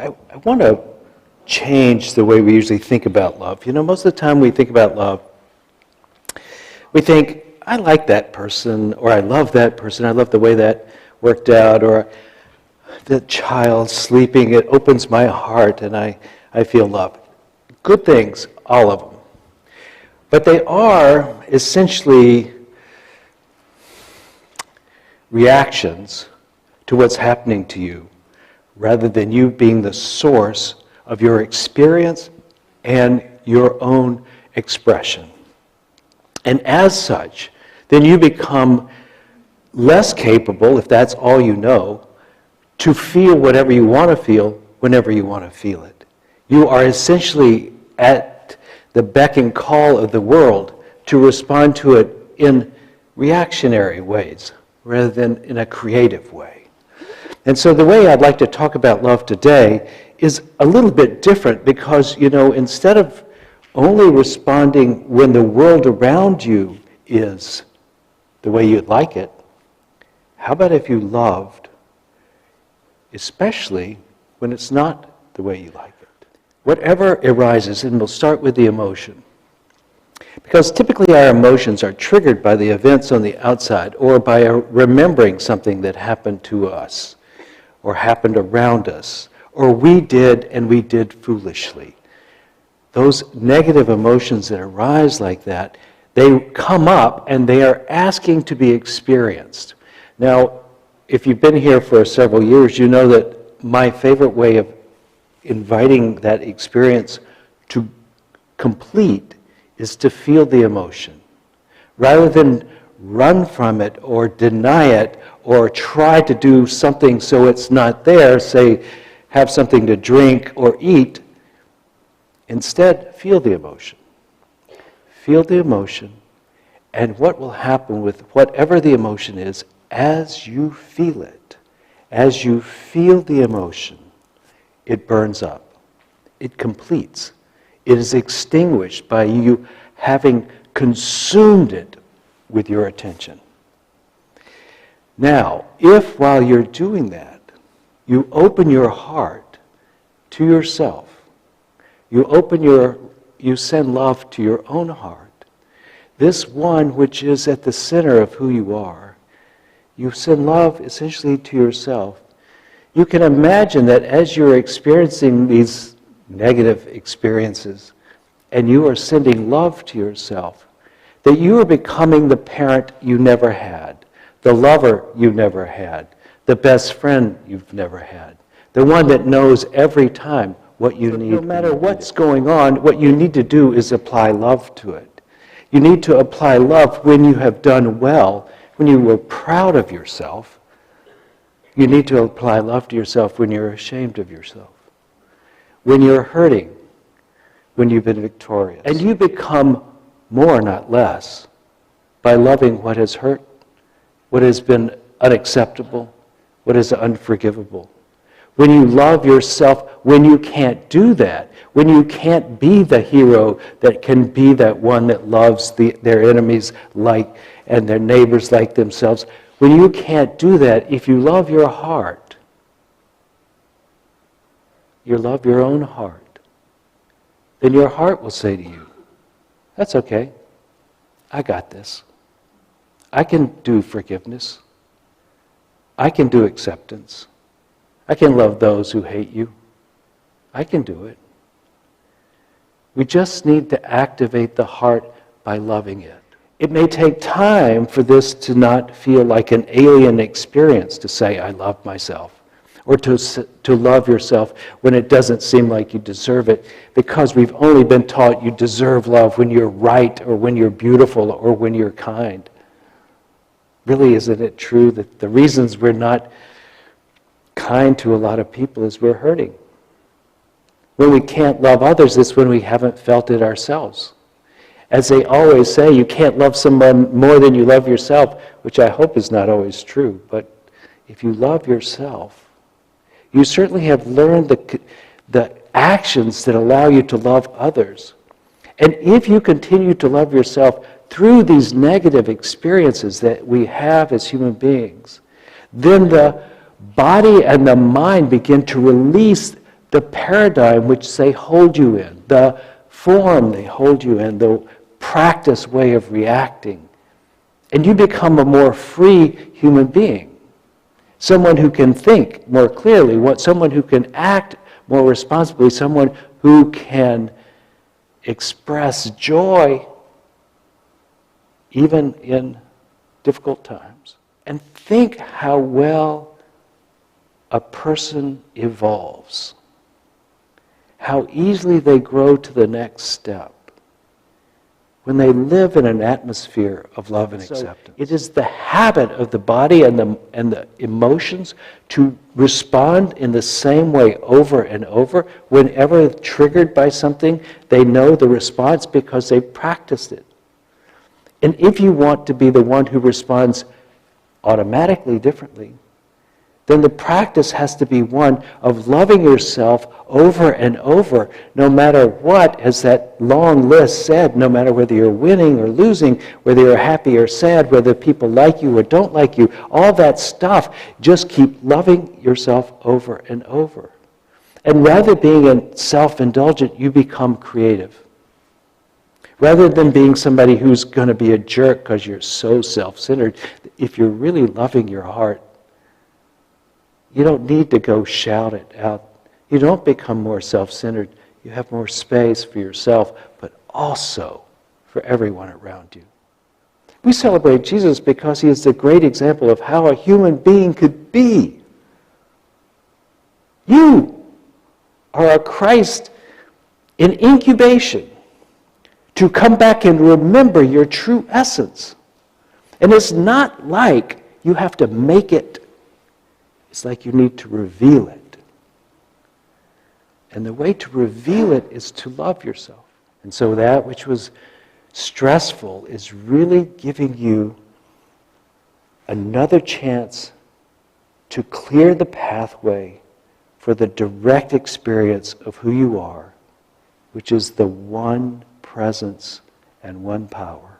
I want to change the way we usually think about love. You know, most of the time we think about love, we think, I like that person, or I love that person, I love the way that worked out, or the child sleeping, it opens my heart and I feel love. Good things, all of them. But they are essentially reactions to what's happening to you, rather than you being the source of your experience and your own expression. And as such, then you become less capable, if that's all you know, to feel whatever you want to feel whenever you want to feel it. You are essentially at the beck and call of the world to respond to it in reactionary ways rather than in a creative way. And so the way I'd like to talk about love today is a little bit different because, you know, instead of only responding when the world around you is the way you'd like it, how about if you loved, especially when it's not the way you like it? Whatever arises, and we'll start with the emotion. Because typically our emotions are triggered by the events on the outside or by remembering something that happened to us or happened around us or we did foolishly. Those negative emotions that arise like that, they come up and they are asking to be experienced. Now, if you've been here for several years, you know that my favorite way of inviting that experience to complete is to feel the emotion. Rather than run from it or deny it or try to do something so it's not there, say, have something to drink or eat, instead, feel the emotion. Feel the emotion, and what will happen with whatever the emotion is, as you feel it, as you feel the emotion, it burns up. It completes. It is extinguished by you having consumed it with your attention. Now, if while you're doing that, you open your heart to yourself, you send love to your own heart, this one which is at the center of who you are, you send love essentially to yourself. You can imagine that as you're experiencing these negative experiences and you are sending love to yourself, that you are becoming the parent you never had, the lover you never had, the best friend you've never had, the one that knows every time what you need. No matter what's going on, what you need to do is apply love to it. You need to apply love when you have done well, when you were proud of yourself. You need to apply love to yourself when you're ashamed of yourself, when you're hurting, when you've been victorious. And you become more, not less, by loving what has hurt, what has been unacceptable, what is unforgivable. When you love yourself, when you can't do that, when you can't be the hero that can be that one that loves their enemies like and their neighbors like themselves, when you can't do that, if you love your heart, you love your own heart, then your heart will say to you, that's okay, I got this. I can do forgiveness. I can do acceptance. I can love those who hate you. I can do it. We just need to activate the heart by loving it. It may take time for this to not feel like an alien experience, to say, I love myself, or to love yourself when it doesn't seem like you deserve it, because we've only been taught you deserve love when you're right, or when you're beautiful, or when you're kind. Really, isn't it true that the reasons we're not kind to a lot of people is we're hurting? When we can't love others, it's when we haven't felt it ourselves. As they always say, you can't love someone more than you love yourself, which I hope is not always true. But if you love yourself, you certainly have learned the actions that allow you to love others. And if you continue to love yourself through these negative experiences that we have as human beings, then the body and the mind begin to release the paradigm which they hold you in, the form they hold you in, the practice way of reacting. And you become a more free human being. Someone who can think more clearly, someone who can act more responsibly, someone who can express joy even in difficult times. And think how well a person evolves, how easily they grow to the next step when they live in an atmosphere of love and acceptance. It is the habit of the body and the emotions to respond in the same way over and over. Whenever triggered by something, they know the response because they've practiced it. And if you want to be the one who responds automatically differently, then the practice has to be one of loving yourself over and over, no matter what, as that long list said, no matter whether you're winning or losing, whether you're happy or sad, whether people like you or don't like you, all that stuff, just keep loving yourself over and over. And rather being self-indulgent, you become creative. Rather than being somebody who's going to be a jerk because you're so self-centered, if you're really loving your heart, you don't need to go shout it out. You don't become more self-centered. You have more space for yourself, but also for everyone around you. We celebrate Jesus because he is the great example of how a human being could be. You are a Christ in incubation to come back and remember your true essence. And it's not like you have to make it. It's like you need to reveal it. And the way to reveal it is to love yourself. And so that which was stressful is really giving you another chance to clear the pathway for the direct experience of who you are, which is the one presence and one power.